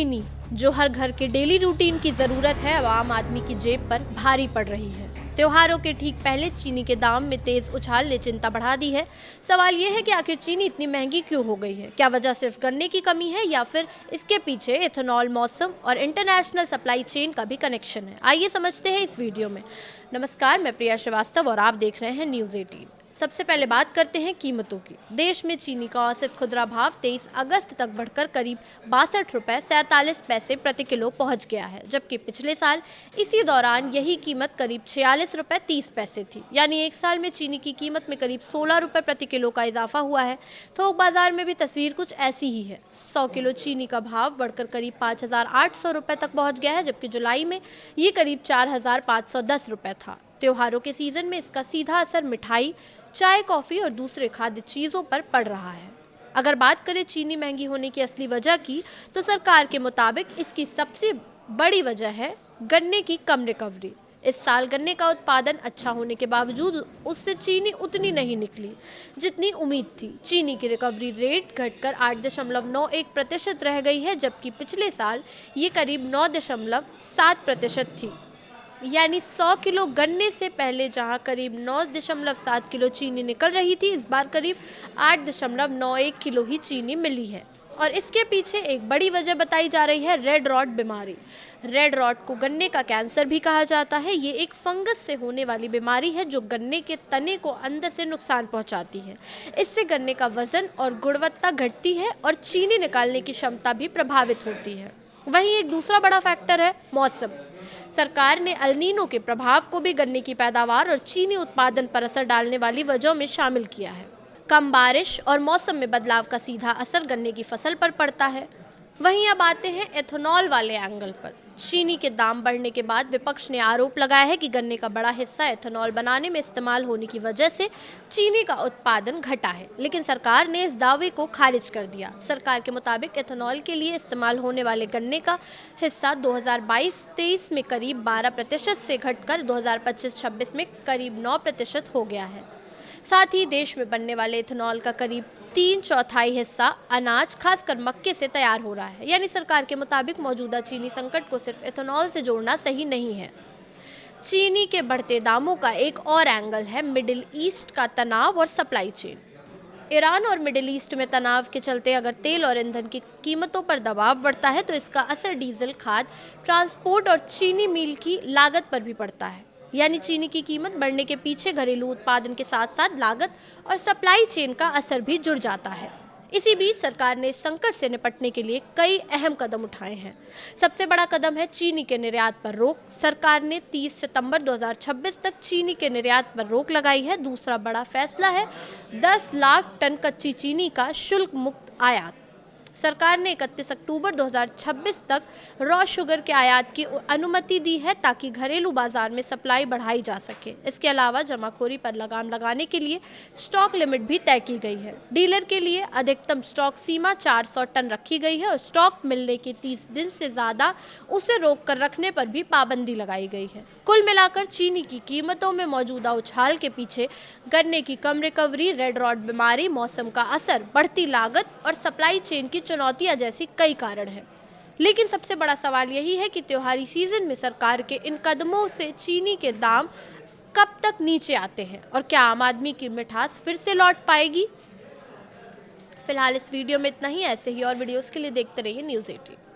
चीनी, जो हर घर के डेली रूटीन की जरूरत है, अब आम आदमी की जेब पर भारी पड़ रही है। त्योहारों के ठीक पहले चीनी के दाम में तेज उछाल ने चिंता बढ़ा दी है। सवाल ये है कि आखिर चीनी इतनी महंगी क्यों हो गई है? क्या वजह सिर्फ गन्ने की कमी है या फिर इसके पीछे इथेनॉल, मौसम और इंटरनेशनल सप्लाई चेन का भी कनेक्शन है? आइए समझते हैं इस वीडियो में। नमस्कार, मैं प्रिया श्रीवास्तव और आप देख रहे हैं न्यूज़ 18। सबसे पहले बात करते हैं कीमतों की। देश में चीनी का औसत खुदरा भाव 23 अगस्त तक बढ़कर करीब 62 रुपये 47 पैसे प्रति किलो पहुंच गया है, जबकि पिछले साल इसी दौरान यही कीमत करीब 46 रुपये 30 पैसे थी। यानी एक साल में चीनी की कीमत में करीब 16 रुपये प्रति किलो का इजाफा हुआ है। थोक बाजार में भी तस्वीर कुछ ऐसी ही है। 100 किलो चीनी का भाव बढ़कर करीब 5,800 रुपये तक पहुँच गया है, जबकि जुलाई में ये करीब 4,510 रुपये था। त्योहारों के सीजन में इसका सीधा असर मिठाई, चाय, कॉफ़ी और दूसरे खाद्य चीज़ों पर पड़ रहा है। अगर बात करें चीनी महंगी होने की असली वजह की, तो सरकार के मुताबिक इसकी सबसे बड़ी वजह है गन्ने की कम रिकवरी। इस साल गन्ने का उत्पादन अच्छा होने के बावजूद उससे चीनी उतनी नहीं निकली जितनी उम्मीद थी। चीनी की रिकवरी रेट घटकर 8.91% रह गई है, जबकि पिछले साल ये करीब 9.7% थी। यानी 100 किलो गन्ने से पहले जहां करीब 9.7 किलो चीनी निकल रही थी, इस बार करीब 8.91 किलो ही चीनी मिली है। और इसके पीछे एक बड़ी वजह बताई जा रही है रेड रॉट बीमारी। रेड रॉट को गन्ने का कैंसर भी कहा जाता है। ये एक फंगस से होने वाली बीमारी है जो गन्ने के तने को अंदर से नुकसान पहुंचाती है। इससे गन्ने का वजन और गुणवत्ता घटती है और चीनी निकालने की क्षमता भी प्रभावित होती है। वहीं एक दूसरा बड़ा फैक्टर है मौसम। सरकार ने अल नीनो के प्रभाव को भी गन्ने की पैदावार और चीनी उत्पादन पर असर डालने वाली वजहों में शामिल किया है। कम बारिश और मौसम में बदलाव का सीधा असर गन्ने की फसल पर पड़ता है। वहीं अब आते हैं एथेनॉल वाले एंगल पर। चीनी के दाम बढ़ने के बाद विपक्ष ने आरोप लगाया है कि गन्ने का बड़ा हिस्सा एथेनॉल बनाने में इस्तेमाल होने की वजह से चीनी का उत्पादन घटा है, लेकिन सरकार ने इस दावे को खारिज कर दिया। सरकार के मुताबिक एथेनॉल के लिए इस्तेमाल होने वाले गन्ने का हिस्सा 2022-23 में करीब 12% से घटकर 2025-26 में करीब 9% हो गया है। साथ ही देश में बनने वाले इथेनॉल का करीब 3/4 हिस्सा अनाज, खासकर मक्के से तैयार हो रहा है। यानी सरकार के मुताबिक मौजूदा चीनी संकट को सिर्फ इथेनॉल से जोड़ना सही नहीं है। चीनी के बढ़ते दामों का एक और एंगल है मिडिल ईस्ट का तनाव और सप्लाई चेन। ईरान और मिडिल ईस्ट में तनाव के चलते अगर तेल और ईंधन की कीमतों पर दबाव बढ़ता है तो इसका असर डीजल, खाद, ट्रांसपोर्ट और चीनी मिल की लागत पर भी पड़ता है। यानी चीनी की कीमत बढ़ने के पीछे घरेलू उत्पादन के साथ साथ लागत और सप्लाई चेन का असर भी जुड़ जाता है। इसी बीच सरकार ने इस संकट से निपटने के लिए कई अहम कदम उठाए हैं। सबसे बड़ा कदम है चीनी के निर्यात पर रोक। सरकार ने 30 सितंबर 2026 तक चीनी के निर्यात पर रोक लगाई है। दूसरा बड़ा फैसला है 10 लाख टन कच्ची चीनी का शुल्क मुक्त आयात। सरकार ने 31 अक्टूबर 2026 तक रॉ शुगर के आयात की अनुमति दी है ताकि घरेलू बाजार में सप्लाई बढ़ाई जा सके। इसके अलावा जमाखोरी पर लगाम लगाने के लिए स्टॉक लिमिट भी तय की गई है। डीलर के लिए अधिकतम स्टॉक सीमा 400 टन रखी गई है और स्टॉक मिलने के 30 दिन से ज़्यादा उसे रोक कर रखने पर भी पाबंदी लगाई गई है। कुल मिलाकर चीनी की कीमतों में मौजूदा उछाल के पीछे गन्ने की कम रिकवरी, रेड रॉट बीमारी, मौसम का असर, बढ़ती लागत और सप्लाई चेन की चुनौतियां जैसी कई कारण हैं। लेकिन सबसे बड़ा सवाल यही है कि त्योहारी सीजन में सरकार के इन कदमों से चीनी के दाम कब तक नीचे आते हैं और क्या आम आदमी की मिठास फिर से लौट पाएगी? फिलहाल इस वीडियो में इतना ही। ऐसे ही और वीडियोस के लिए देखते रहिए न्यूज़ 18।